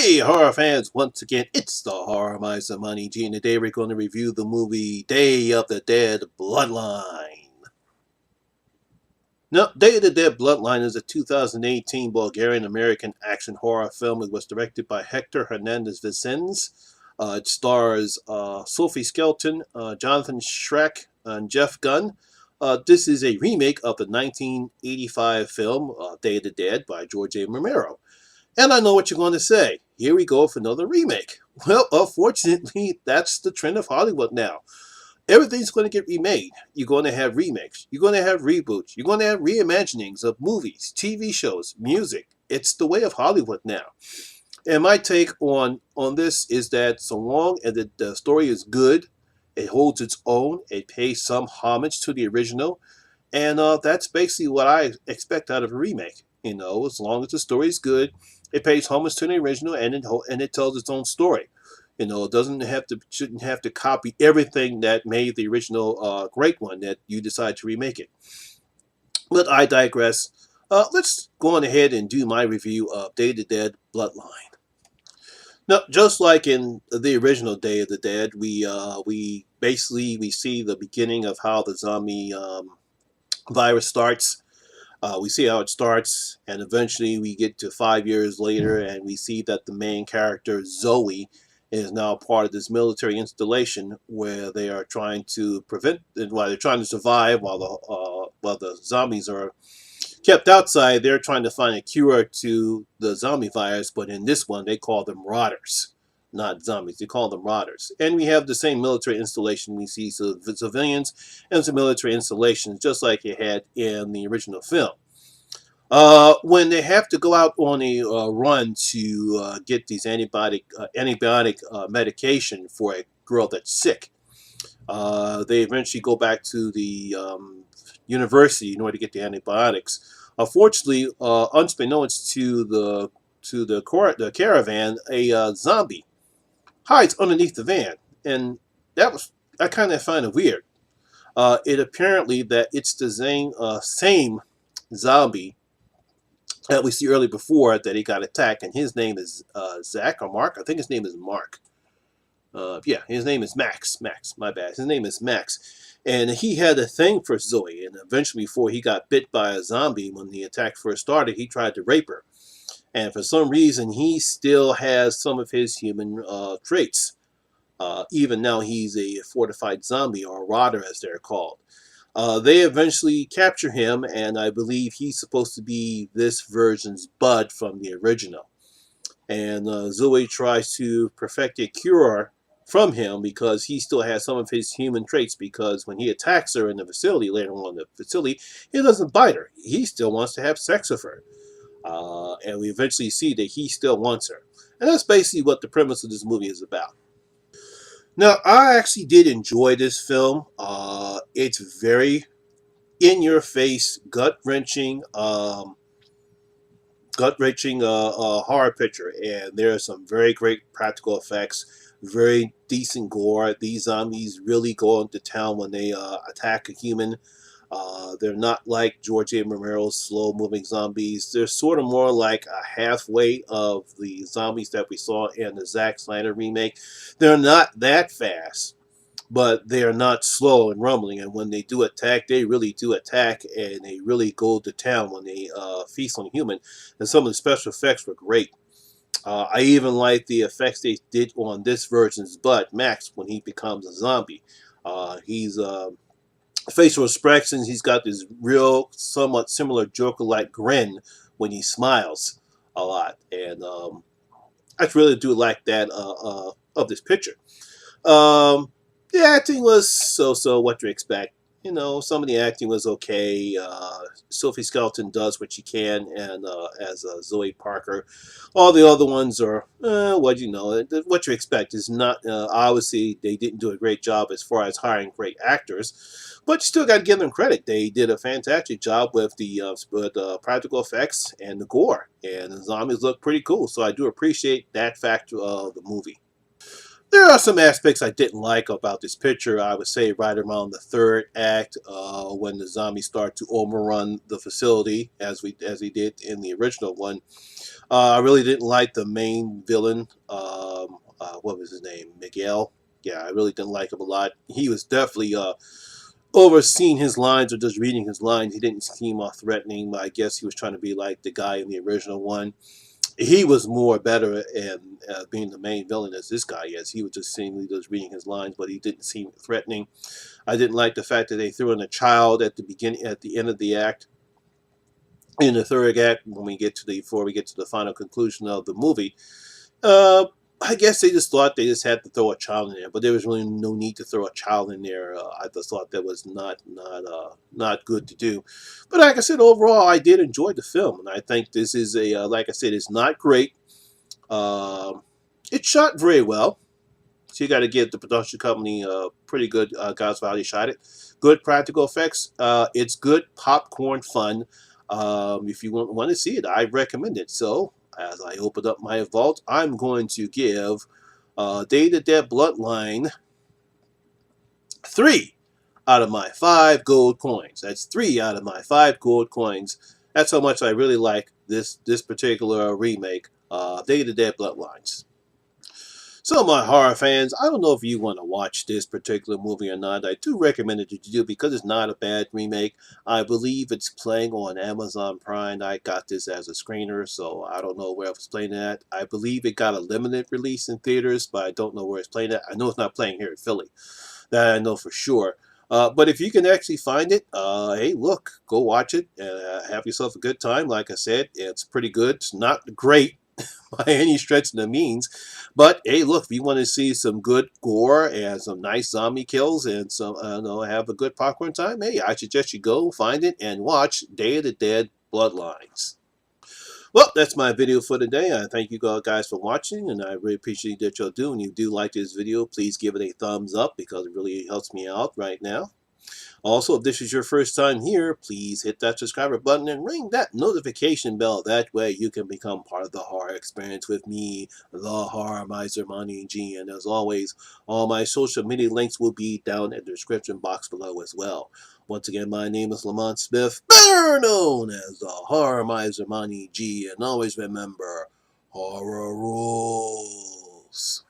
Hey horror fans, once again it's the Horror Miser Monty G, and today we're going to review the movie Day of the Dead Bloodline. Now, Day of the Dead Bloodline is a 2018 Bulgarian-American action horror film. It was directed by Hector Hernandez-Vicens. It stars Sophie Skelton, Jonathan Schreck, and Jeff Gunn. This is a remake of the 1985 film Day of the Dead by George A. Romero. And I know what you're going to say. Here we go for another remake. Well, unfortunately, that's the trend of Hollywood now. Everything's going to get remade. You're going to have remakes. You're going to have reboots. You're going to have reimaginings of movies, TV shows, music. It's the way of Hollywood now. And my take on this is that so long as the story is good, it holds its own, it pays some homage to the original, and that's basically what I expect out of a remake. You know, as long as the story is good, it pays homage to the original, and it tells its own story. You know, it shouldn't have to copy everything that made the original great one that you decide to remake it. But I digress. Let's go on ahead and do my review of Day of the Dead Bloodline. Now, just like in the original Day of the Dead, we basically see the beginning of how the zombie virus starts. We see how it starts, and eventually we get to 5 years later, and we see that the main character, Zoe, is now part of this military installation where they are trying to while they're trying to survive, while the zombies are kept outside. They're trying to find a cure to the zombie virus, but in this one, they call them rotters. Not zombies, they call them rotters. And we have the same military installation. We see civilians and some military installations, just like you had in the original film. When they have to go out on a run to get these antibiotic medication for a girl that's sick, they eventually go back to the university in order to get the antibiotics. Unfortunately, unbeknownst to the caravan, a zombie hides underneath the van, and I kind of find it weird. It apparently that it's the same zombie that we see early before that he got attacked, and his name is Zach or Mark. I think his name is Mark. Yeah, his name is Max. Max, my bad. His name is Max. And he had a thing for Zoe, and eventually before he got bit by a zombie, when the attack first started, he tried to rape her. And for some reason, he still has some of his human traits. Even now, he's a fortified zombie, or a rotter as they're called. They eventually capture him, and I believe he's supposed to be this version's Bud from the original. And Zoe tries to perfect a cure from him because he still has some of his human traits, because when he attacks her in the facility, later on in the facility, he doesn't bite her. He still wants to have sex with her. And we eventually see that he still wants her. And that's basically what the premise of this movie is about. Now, I actually did enjoy this film. It's very in-your-face, gut-wrenching horror picture, and there are some very great practical effects, very decent gore. These zombies really go into town when they attack a human. They're not like George A. Romero's slow-moving zombies. They're sort of more like a halfway of the zombies that we saw in the Zack Snyder remake. They're not that fast, but they are not slow and rumbling. And when they do attack, they really do attack, and they really go to town when they feast on human. And some of the special effects were great. I even like the effects they did on this version's Bud, Max, when he becomes a zombie. He's facial expressions, he's got this real, somewhat similar Joker-like grin when he smiles a lot. And I really do like that of this picture. The acting was so-so, what you expect. You know, some of the acting was okay. Sophie Skelton does what she can, and as Zoe Parker. All the other ones are, what you expect. Is not, obviously, they didn't do a great job as far as hiring great actors, but you still got to give them credit. They did a fantastic job with the practical effects and the gore, and the zombies look pretty cool, so I do appreciate that factor of the movie. There are some aspects I didn't like about this picture. I would say right around the third act, when the zombies start to overrun the facility, as we did in the original one. I really didn't like the main villain. What was his name? Miguel. Yeah, I really didn't like him a lot. He was definitely overseeing his lines or just reading his lines. He didn't seem threatening, but I guess he was trying to be like the guy in the original one. He was more better in being the main villain as this guy is. He was just seemingly just reading his lines, but he didn't seem threatening. I didn't like the fact that they threw in a child at the beginning, at the end of the act. In the third act, when we get to the before we get to the final conclusion of the movie, uh, I guess they just thought they just had to throw a child in there, but there was really no need to throw a child in there. I just thought that was not good to do. But like I said, overall, I did enjoy the film, and I think this is a like I said, it's not great. Um, it's shot very well. So you got to give the production company pretty good God's Valley shot it. Good practical effects. It's good popcorn fun. If you want to see it, I recommend it. So as I open up my vault, I'm going to give Day of the Dead Bloodline 3 out of my 5 gold coins. That's 3 out of my 5 gold coins. That's how much I really like this particular remake, Day of the Dead Bloodlines. So, my horror fans, I don't know if you want to watch this particular movie or not. I do recommend it that you do because it's not a bad remake. I believe it's playing on Amazon Prime. I got this as a screener, so I don't know where it's playing at. I believe it got a limited release in theaters, but I don't know where it's playing at. I know it's not playing here in Philly. That I know for sure. But if you can actually find it, hey, look, go watch it and have yourself a good time. Like I said, it's pretty good. It's not great by any stretch of the means. But hey, look, if you want to see some good gore and some nice zombie kills and some, have a good popcorn time, hey, I suggest you go find it and watch Day of the Dead Bloodlines. Well, that's my video for today. I thank you guys for watching, and I really appreciate that you'll do. And if you do like this video, please give it a thumbs up because it really helps me out right now. Also, if this is your first time here, please hit that subscriber button and ring that notification bell. That way you can become part of the horror experience with me, the Horror Miser Monty G. And as always, all my social media links will be down in the description box below as well. Once again, my name is Lamont Smith, better known as the Horror Miser Monty G. And always remember, horror rules.